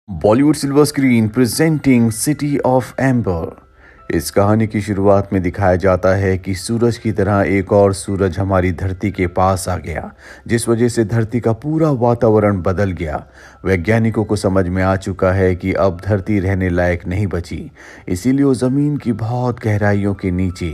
Bollywood silver screen presenting city of amber. इस कहानी की शुरुआत में दिखाया जाता है कि सूरज की तरह एक और सूरज हमारी धरती के पास आ गया, जिस वजह से धरती का पूरा वातावरण बदल गया। वैज्ञानिकों को समझ में आ चुका है कि अब धरती रहने लायक नहीं बची, इसीलिए वो ज़मीन की बहुत गहराइयों के नीचे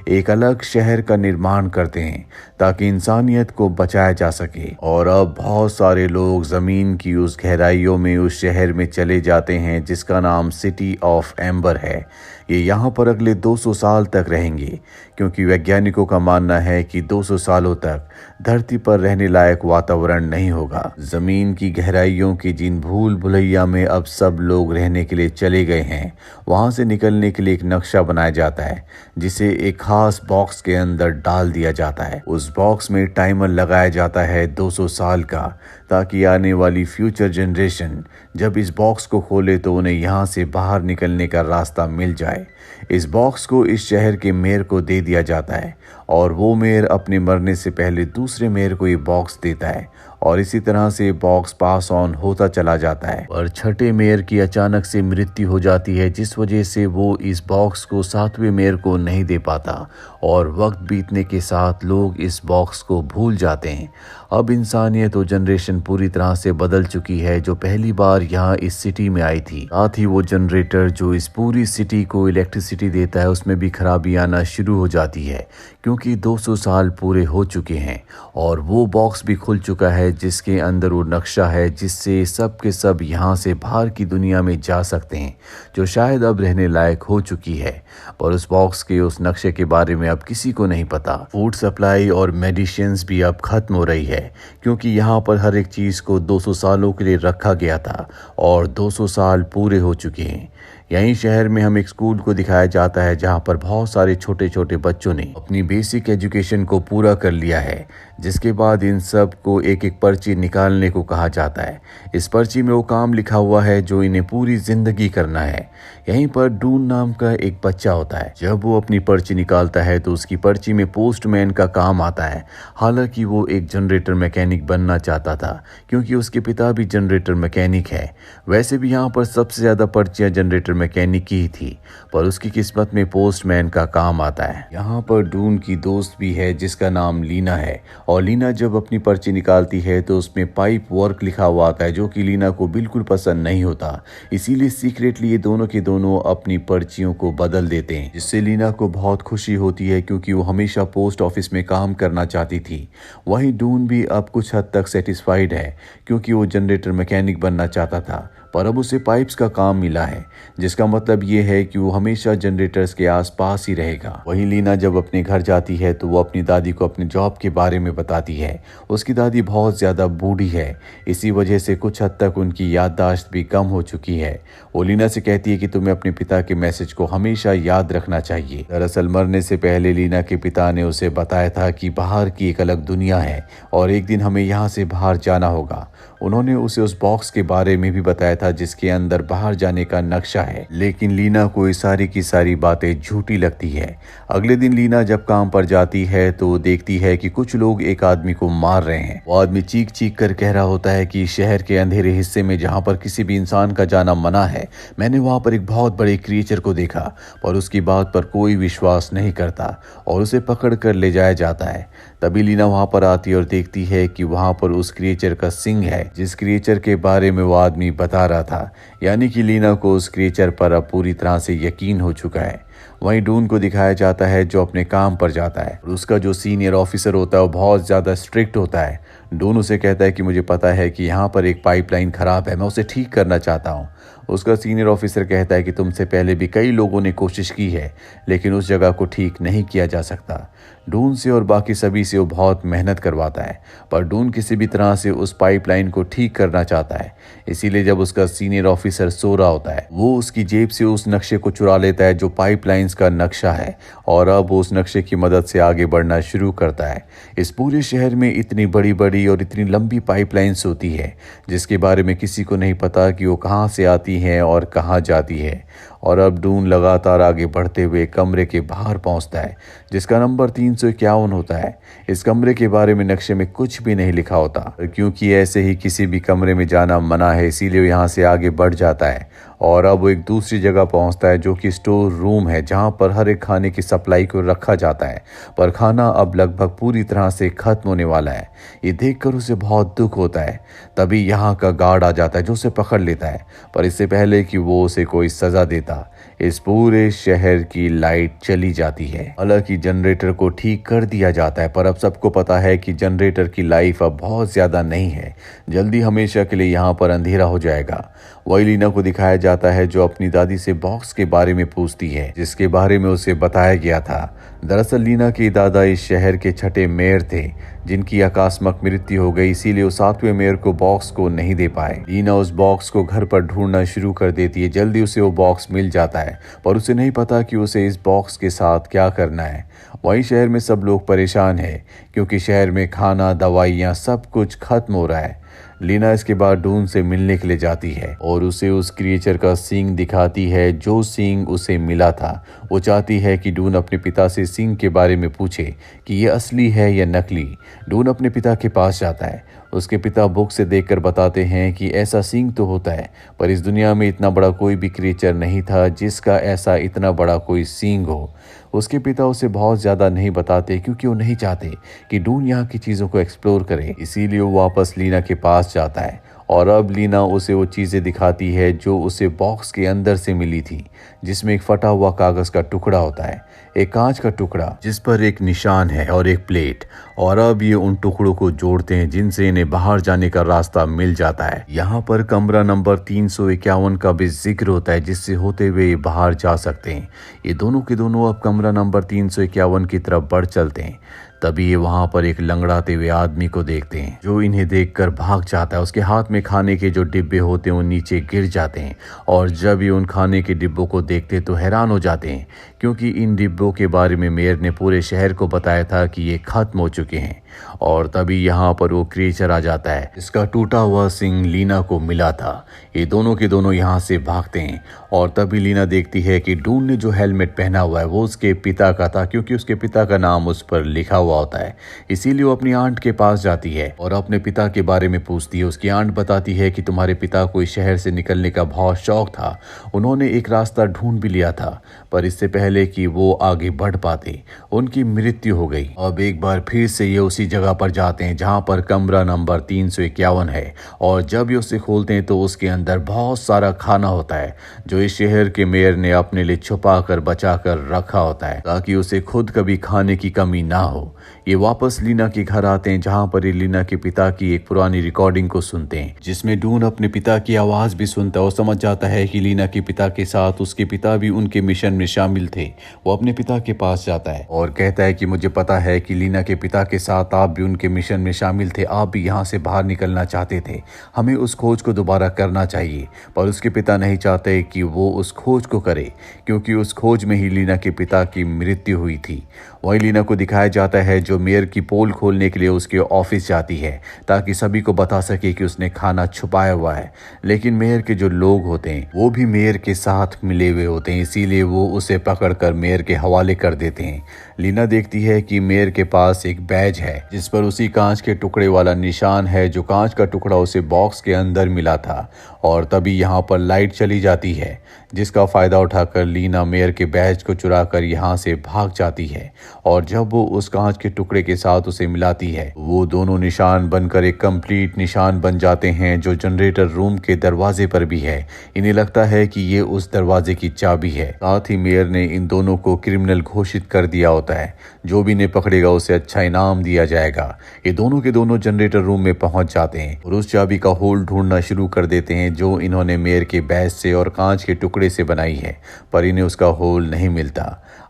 एक अलग शहर का निर्माण करते हैं ताकि इंसानियत को बचाया जा सके। और अब बहुत सारे लोग ज़मीन की उस गहराइयों में उस शहर में चले जाते हैं जिसका नाम सिटी ऑफ एम्बर है। ये यहाँ पर अगले 200 साल तक रहेंगे, क्योंकि वैज्ञानिकों का मानना है कि 200 सालों तक धरती पर रहने लायक वातावरण नहीं होगा। जमीन की गहराइयों की जिन भूल भुलैया में अब सब लोग रहने के लिए चले गए हैं, वहां से निकलने के लिए एक नक्शा बनाया जाता है जिसे एक खास बॉक्स के अंदर डाल दिया जाता है। उस बॉक्स में टाइमर लगाया जाता है 200 साल का, ताकि आने वाली फ्यूचर जनरेशन जब इस बॉक्स को खोले तो उन्हें यहाँ से बाहर निकलने का रास्ता मिल जाए। इस बॉक्स को इस शहर के मेयर को दे दिया जाता है और वो मेयर अपने मरने से पहले दूसरे मेयर को ये बॉक्स देता है, और इसी तरह से बॉक्स पास ऑन होता चला जाता है। और छठे मेयर की अचानक से मृत्यु हो जाती है, जिस वजह से वो इस बॉक्स को सातवें मेयर को नहीं दे पाता, और वक्त बीतने के साथ लोग इस बॉक्स को भूल जाते हैं। अब इंसानियत और जनरेशन पूरी तरह से बदल चुकी है जो पहली बार यहाँ इस सिटी में आई थी। साथ ही वो जनरेटर जो इस पूरी सिटी को इलेक्ट्रिसिटी देता है उसमें भी खराबी आना शुरू हो जाती है, क्योंकि 200 साल पूरे हो चुके हैं। और वो बॉक्स भी खुल चुका है जिसके अंदर वो नक्शा है जिससे सब के सब यहाँ से बाहर की दुनिया में जा सकते हैं, जो शायद अब रहने लायक हो चुकी है। पर उस बॉक्स के उस नक्शे के बारे में अब किसी को नहीं पता। फूड सप्लाई और मेडिसिन्स भी अब खत्म हो रही है, क्योंकि यहाँ पर हर एक चीज को 200 सालों के लिए रखा गया था और 200 साल पूरे हो चुके हैं। यहीं शहर में हम एक स्कूल को दिखाया जाता है जहाँ पर बहुत सारे छोटे छोटे बच्चों ने अपनी बेसिक एजुकेशन को पूरा कर लिया है, जिसके बाद इन सब को एक एक पर्ची निकालने को कहा जाता है। इस पर्ची में वो काम लिखा हुआ है जो इन्हें पूरी जिंदगी करना है। यहीं पर डून नाम का एक बच्चा होता है। जब वो अपनी पर्ची निकालता है तो उसकी पर्ची में पोस्टमैन का काम आता है। हालांकि वो एक जनरेटर मैकेनिक बनना चाहता था, क्योंकि उसके पिता भी जनरेटर मैकेनिक है। वैसे भी यहाँ पर सबसे ज्यादा पर्चियां जनरेटर मैकेनिक की ही थी, पर उसकी किस्मत में पोस्टमैन का काम आता है। यहाँ पर डून की दोस्त भी है जिसका नाम लीना है, और लीना जब अपनी पर्ची निकालती है तो उसमें पाइप वर्क लिखा हुआ आता है, जो कि लीना को बिल्कुल पसंद नहीं होता। इसीलिए सीक्रेटली ये दोनों के दोनों अपनी पर्चियों को बदल देते हैं, जिससे लीना को बहुत खुशी होती है, क्योंकि वो हमेशा पोस्ट ऑफिस में काम करना चाहती थी। वहीं डून भी अब कुछ हद तक सेटिस्फाइड है, क्योंकि वो जनरेटर मैकेनिक बनना चाहता था, पर अब उसे पाइप्स का काम मिला है, जिसका मतलब ये है कि वो हमेशा जनरेटर्स के आसपास ही रहेगा। वहीं लीना जब अपने घर जाती है तो वो अपनी दादी को अपने जॉब के बारे में बताती है। उसकी दादी बहुत ज़्यादा बूढ़ी है, इसी वजह से कुछ हद तक उनकी याददाश्त भी कम हो चुकी है। वो लीना से कहती है कि तुम्हें अपने पिता के मैसेज को हमेशा याद रखना चाहिए। दरअसल मरने से पहले लीना के पिता ने उसे बताया था कि बाहर की एक अलग दुनिया है और एक दिन हमें यहाँ से बाहर जाना होगा। उन्होंने उसे उस बॉक्स के बारे में भी बताया था जिसके अंदर बाहर जाने का नक्शा है, लेकिन लीना को ये सारी की सारी बातें झूठी लगती है। अगले दिन लीना जब काम पर जाती है तो देखती है कि कुछ लोग एक आदमी को मार रहे हैं। वो आदमी चीख चीख कर कह रहा होता है कि शहर के अंधेरे हिस्से में जहाँ पर किसी भी इंसान का जाना मना है, मैंने वहाँ पर एक बहुत बड़े क्रिएचर को देखा, पर उसकी बात पर कोई विश्वास नहीं करता और उसे पकड़ कर ले जाया जाता है। तभी लीना वहाँ पर आती है और देखती है कि वहाँ पर उस क्रिएचर का सिंग है, जिस क्रिएचर के बारे में वो आदमी बता रहा था। यानी कि लीना को उस क्रिएचर पर अब पूरी तरह से यकीन हो चुका है। वहीं डून को दिखाया जाता है जो अपने काम पर जाता है, और उसका जो सीनियर ऑफिसर होता है वो बहुत ज़्यादा स्ट्रिक्ट होता है। डून उसे कहता है कि मुझे पता है कि यहाँ पर एक पाइपलाइन खराब है, मैं उसे ठीक करना चाहता हूँ। उसका सीनियर ऑफिसर कहता है कि तुमसे पहले भी कई लोगों ने कोशिश की है, लेकिन उस जगह को ठीक नहीं किया जा सकता। डून से और बाकी सभी से वो बहुत मेहनत करवाता है, पर डून किसी भी तरह से उस पाइपलाइन को ठीक करना चाहता है। इसीलिए जब उसका सीनियर ऑफिसर सो रहा होता है, वो उसकी जेब से उस नक्शे को चुरा लेता है जो पाइपलाइंस का नक्शा है, और अब वो उस नक्शे की मदद से आगे बढ़ना शुरू करता है। इस पूरे शहर में इतनी बड़ी बड़ी और इतनी लंबी पाइपलाइंस होती है जिसके बारे में किसी को नहीं पता कि वो कहाँ से आती आती हैं और कहाँ जाती है। और अब डून लगातार आगे बढ़ते हुए कमरे के बाहर पहुंचता है जिसका नंबर 351 होता है। इस कमरे के बारे में नक्शे में कुछ भी नहीं लिखा होता, क्योंकि ऐसे ही किसी भी कमरे में जाना मना है, इसीलिए वो यहाँ से आगे बढ़ जाता है। और अब वो एक दूसरी जगह पहुंचता है जो कि स्टोर रूम है, जहां पर हर एक खाने की सप्लाई को रखा जाता है। पर खाना अब लगभग पूरी तरह से खत्म होने वाला है। ये देखकर उसे बहुत दुख होता है। तभी यहाँ का गार्ड आ जाता है जो उसे पकड़ लेता है। पर इससे पहले कि वो उसे कोई सजा देता, इस पूरे शहर की लाइट चली जाती है। हालांकि जनरेटर को ठीक कर दिया जाता है, पर अब सबको पता है कि जनरेटर की लाइफ अब बहुत ज्यादा नहीं है। जल्दी हमेशा के लिए यहाँ पर अंधेरा हो जाएगा। वही लीना को दिखाया जाता है जो अपनी दादी से बॉक्स के बारे में पूछती है, जिसके बारे में उसे बताया गया था। दरअसल लीना के दादा इस शहर के छठे मेयर थे, जिनकी आकस्मिक मृत्यु हो गई, इसीलिए वो 7वें मेयर को बॉक्स को नहीं दे पाए। लीना उस बॉक्स को घर पर ढूंढना शुरू कर देती है। जल्दी उसे वो बॉक्स मिल जाता है, पर उसे नहीं पता कि उसे इस बॉक्स के साथ क्या करना है। वहीं शहर में सब लोग परेशान हैं, क्योंकि शहर में खाना, दवाइयाँ सब कुछ खत्म हो रहा है। लीना इसके बाद डून से मिलने के लिए जाती है और उसे उस क्रिएचर का सींग दिखाती है जो सींग उसे मिला था। वो चाहती है कि डून अपने पिता से सींग के बारे में पूछे कि ये असली है या नकली। डून अपने पिता के पास जाता है। उसके पिता बुक से देखकर बताते हैं कि ऐसा सींग तो होता है, पर इस दुनिया में इतना बड़ा कोई भी क्रिएचर नहीं था जिसका ऐसा इतना बड़ा कोई सींग हो। उसके पिता उसे बहुत ज़्यादा नहीं बताते, क्योंकि वो नहीं चाहते कि डून यहाँ की चीज़ों को एक्सप्लोर करे। इसीलिए वो वापस लीना के पास जाता है और अब लीना उसे वो चीज़ें दिखाती है जो उसे बॉक्स के अंदर से मिली थी, जिसमें एक फटा हुआ कागज़ का टुकड़ा होता है, एक कांच का टुकड़ा जिस पर एक निशान है और एक प्लेट। और अब ये उन टुकड़ों को जोड़ते हैं जिनसे इन्हें बाहर जाने का रास्ता मिल जाता है। यहाँ पर कमरा नंबर 351 का भी जिक्र होता है, जिससे होते हुए ये बाहर जा सकते हैं। ये दोनों के दोनों अब कमरा नंबर 351 की तरफ बढ़ चलते हैं। तभी ये वहां पर एक लंगड़ाते हुए आदमी को देखते हैं जो इन्हें देखकर भाग जाता है। उसके हाथ में खाने के जो डिब्बे होते हैं वो नीचे गिर जाते हैं, और जब ये उन खाने के डिब्बों को देखते तो हैरान हो जाते हैं, क्योंकि इन डिब्बों के बारे में मेयर ने पूरे शहर को बताया था कि ये खत्म हो चुके हैं। और तभी यहाँ पर वो क्रिएचर आ जाता है, इसका टूटा हुआ सिंग लीना को मिला था। ये दोनों के दोनों यहाँ से भागते हैं, और तभी लीना देखती है कि डून ने जो हेलमेट पहना हुआ है वो उसके पिता का था, क्योंकि उसके पिता का नाम उस पर लिखा हुआ होता है। इसीलिए वो अपनी आंट के पास जाती है और अपने पिता के बारे में पूछती है। उसकी आंट बताती है कि तुम्हारे पिता को इस शहर से निकलने का बहुत शौक था। उन्होंने एक रास्ता ढूंढ भी लिया था, पर इससे पहले कि वो आगे बढ़ पाते उनकी मृत्यु हो गई। अब एक बार फिर से ये उसी जगह पर जाते हैं जहां पर कमरा नंबर 351 है, और जब ये उसे खोलते हैं तो उसके अंदर बहुत सारा खाना होता है जो इस शहर के मेयर ने अपने लिए छुपा कर बचा कर रखा होता है, ताकि उसे खुद कभी खाने की कमी ना हो। ये वापस लीना के घर आते हैं, जहां पर ये लीना के पिता की एक पुरानी रिकॉर्डिंग को सुनते हैं, जिसमें डून अपने पिता की आवाज भी सुनता है और समझ जाता है कि लीना के पिता के साथ उसके पिता भी उनके मिशन में शामिल थे। वो अपने पिता के पास जाता है और कहता है कि मुझे पता है कि लीना के पिता के साथ आप भी उनके मिशन में शामिल थे, आप भी यहाँ से बाहर निकलना चाहते थे, हमें उस खोज को दोबारा करना चाहिए। पर उसके पिता नहीं चाहते कि वो उस खोज को करे, क्योंकि उस खोज में ही लीना के पिता की मृत्यु हुई थी। वही लीना को दिखाया जाता है जो मेयर की पोल खोलने के लिए उसके ऑफिस जाती है, ताकि सभी को बता सके कि उसने खाना छुपाया हुआ है। लेकिन मेयर के जो लोग होते हैं वो भी मेयर के साथ मिले हुए होते हैं, इसीलिए वो उसे पकड़कर मेयर के हवाले कर देते हैं। लीना देखती है कि मेयर के पास एक बैज है जिस पर उसी कांच के टुकड़े वाला निशान है जो कांच का टुकड़ा उसे बॉक्स के अंदर मिला था। और तभी यहाँ पर लाइट चली जाती है, जिसका फायदा उठाकर लीना मेयर के बैज को चुराकर यहाँ से भाग जाती है। और जब वो उस कांच के टुकड़े के साथ उसे मिलाती है, वो दोनों निशान बनकर एक कंप्लीट निशान बन जाते हैं जो जनरेटर रूम के दरवाजे पर भी है। इन्हें लगता है कि ये उस दरवाजे की चाबी है। साथ ही मेयर ने इन दोनों को क्रिमिनल घोषित कर दिया होता है, जो भी इन्हें पकड़ेगा उसे अच्छा इनाम दिया जाएगा। ये दोनों के दोनों जनरेटर रूम में पहुंच जाते हैं और उस चाबी का होल ढूंढना शुरू कर देते हैं जो इन्होंने मेयर के बैज से और कांच के टुकड़े से बनाई है, पर इन्हें उसका होल नहीं मिलता।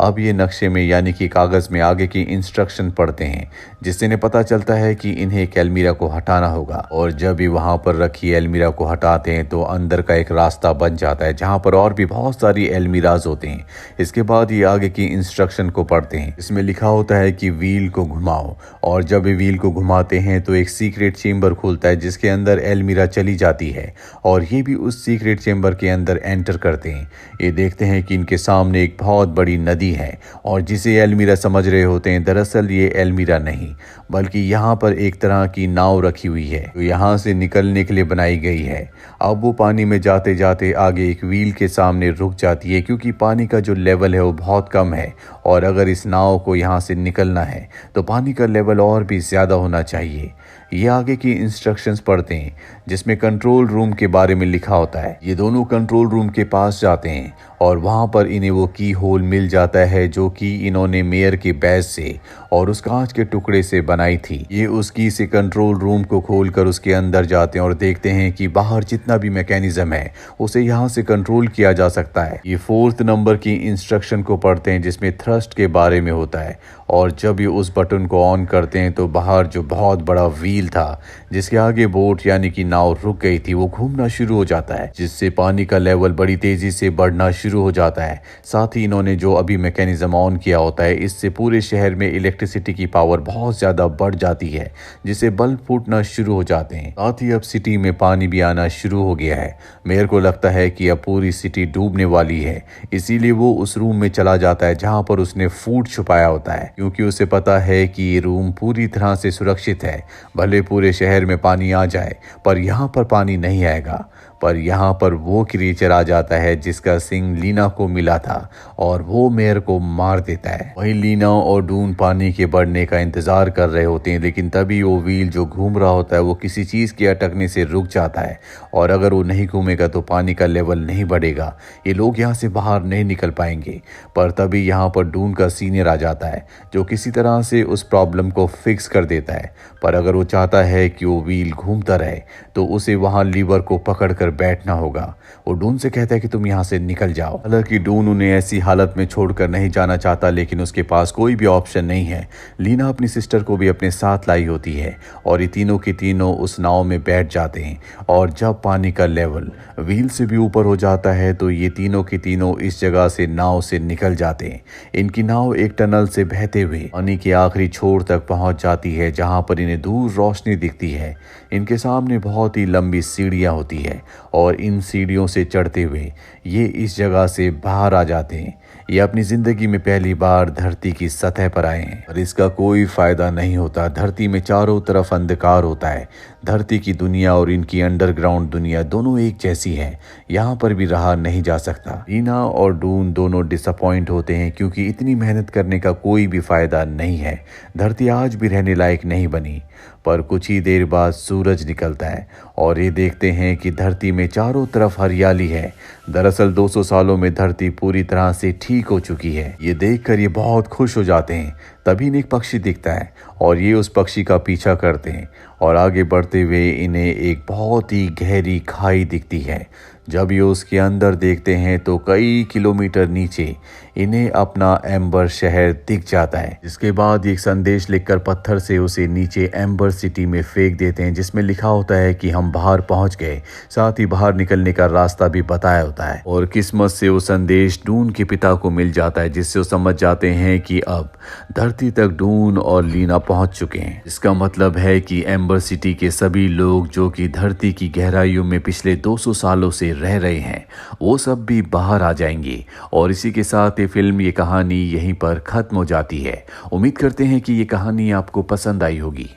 अब ये नक्शे में यानी कि कागज़ में आगे की इंस्ट्रक्शन पढ़ते हैं, जिससे इन्हें पता चलता है कि इन्हें एक अलमीरा को हटाना होगा। और जब भी वहाँ पर रखी अलमीरा को हटाते हैं तो अंदर का एक रास्ता बन जाता है, जहाँ पर और भी बहुत सारी अलमीराज होते हैं। इसके बाद ये आगे की इंस्ट्रक्शन को पढ़ते हैं। इसमें लिखा होता है कि व्हील को घुमाओ, और जब भी व्हील को घुमाते हैं तो एक सीक्रेट चेम्बर खुलता है, जिसके अंदर अलमीरा चली जाती है और ये भी उस सीक्रेट चेम्बर के अंदर एंटर करते हैं। ये देखते हैं कि इनके सामने एक बहुत बड़ी नदी है, और जिसे अलमीरा समझ रहे होते हैं, दरअसल ये अलमीरा नहीं बल्कि यहाँ पर एक तरह की नाव रखी हुई है, जो यहाँ से निकलने के लिए बनाई गई है। अब वो पानी में जाते जाते आगे एक व्हील के सामने रुक जाती है, क्योंकि पानी का जो लेवल है वो बहुत कम है, और अगर इस नाव को यहाँ से निकलना है तो पानी का लेवल और भी ज़्यादा होना चाहिए। ये आगे की इंस्ट्रक्शंस पढ़ते हैं, जिसमें कंट्रोल रूम के बारे में लिखा होता है। ये दोनों कंट्रोल रूम के पास जाते हैं और वहाँ पर इन्हें वो की होल मिल जाता है, जो कि इन्होंने मेयर के बैज से और उस कांच के टुकड़े से बनाई थी। ये उस की से कंट्रोल रूम को खोलकर उसके अंदर जाते हैं और देखते हैं कि बाहर जितना भी मैकेनिज्म है उसे यहाँ से कंट्रोल किया जा सकता है। ये 4th नंबर की इंस्ट्रक्शन को पढ़ते हैं, जिसमें थ्रस्ट के बारे में होता है, और जब ये उस बटन को ऑन करते हैं तो बाहर जो बहुत बड़ा व्हील था, जिसके आगे बोट यानी कि नाव रुक गई थी, वो घूमना शुरू हो जाता है, जिससे पानी का लेवल बड़ी तेजी से बढ़ना शुरू हो जाता है। साथ ही इन्होंने जो अभी मैकेनिज्म ऑन किया होता है, इससे पूरे शहर में इलेक्ट्रिसिटी की पावर बहुत ज़्यादा बढ़ जाती है, जिससे बल्ब फूटना शुरू हो जाते हैं। साथ ही अब सिटी में पानी भी आना शुरू हो गया है। मेयर को लगता है कि अब पूरी सिटी डूबने वाली है, इसीलिए वो उस रूम में चला जाता है जहाँ पर उसने फूड छुपाया होता है, क्योंकि उसे पता है कि ये रूम पूरी तरह से सुरक्षित है। भले पूरे शहर में पानी आ जाए, पर यहाँ पर पानी नहीं आएगा। पर यहाँ पर वो क्रिएचर आ जाता है जिसका सिंग लीना को मिला था, और वो मेयर को मार देता है। वहीं लीना और डून पानी के बढ़ने का इंतजार कर रहे होते हैं, लेकिन तभी वो व्हील जो घूम रहा होता है वो किसी चीज़ के अटकने से रुक जाता है, और अगर वो नहीं घूमेगा तो पानी का लेवल नहीं बढ़ेगा। ये लोग यहाँ से बाहर नहीं निकल पाएंगे। पर तभी यहाँ पर डून का सीनियर आ जाता है, जो किसी तरह से उस प्रॉब्लम को फिक्स कर देता है। पर अगर वो चाहता है कि वो व्हील घूमता रहे तो उसे वहाँ लीवर को पकड़ बैठना होगा। वो डून से कहता है कि तुम यहाँ से निकल जाओ। हालांकि डून उन्हें ऐसी हालत में छोड़कर नहीं जाना चाहता, लेकिन उसके पास कोई भी ऑप्शन नहीं है। लीना अपनी सिस्टर को भी अपने साथ लाई होती है, और ये तीनों के तीनों उस नाव में बैठ जाते हैं। और जब पानी का लेवल व्हील से भी ऊपर हो जाता है तो ये तीनों के तीनों इस जगह से नाव से निकल जाते हैं। इनकी नाव एक टनल से बहते हुए पानी के आखिरी छोर तक पहुंच जाती है, जहां पर इन्हें दूर रोशनी दिखती है। इनके सामने बहुत ही लंबी सीढ़ियां होती है, और इन सीढ़ियों से चढ़ते हुए ये इस जगह से बाहर आ जाते हैं। ये अपनी जिंदगी में पहली बार धरती की सतह पर आए हैं, और इसका कोई फायदा नहीं होता। धरती में चारों तरफ अंधकार होता है। धरती की दुनिया और इनकी अंडरग्राउंड दुनिया दोनों एक जैसी है, यहाँ पर भी रहा नहीं जा सकता। रीना और डून दोनों डिसअपॉइंट होते हैं, क्योंकि इतनी मेहनत करने का कोई भी फायदा नहीं है। धरती आज भी रहने लायक नहीं बनी। पर कुछ ही देर बाद सूरज निकलता है, और ये देखते हैं कि धरती में चारों तरफ हरियाली है। दरअसल 200 सालों में धरती पूरी तरह से ठीक हो चुकी है। ये देखकर ये बहुत खुश हो जाते हैं। तभी इन्हें एक पक्षी दिखता है, और ये उस पक्षी का पीछा करते हैं, और आगे बढ़ते हुए इन्हें एक बहुत ही गहरी खाई दिखती है। जब ये उसके अंदर देखते हैं तो कई किलोमीटर नीचे इन्हें अपना एम्बर शहर दिख जाता है। इसके बाद एक संदेश लिखकर पत्थर से उसे नीचे एम्बर सिटी में फेंक देते हैं, जिसमें लिखा होता है कि हम बाहर पहुंच गए। साथ ही बाहर निकलने का रास्ता भी बताया होता है, और किस्मत से वो संदेश डून के पिता को मिल जाता है, जिससे वो समझ जाते हैं कि अब धरती तक डून और लीना पहुंच चुके हैं। इसका मतलब है कि एम्बर सिटी के सभी लोग जो कि धरती की गहराइयों में पिछले 200 सालों से रह रहे हैं, वो सब भी बाहर आ जाएंगे। और इसी के साथ ये फिल्म, ये कहानी यहीं पर खत्म हो जाती है। उम्मीद करते हैं कि ये कहानी आपको पसंद आई होगी।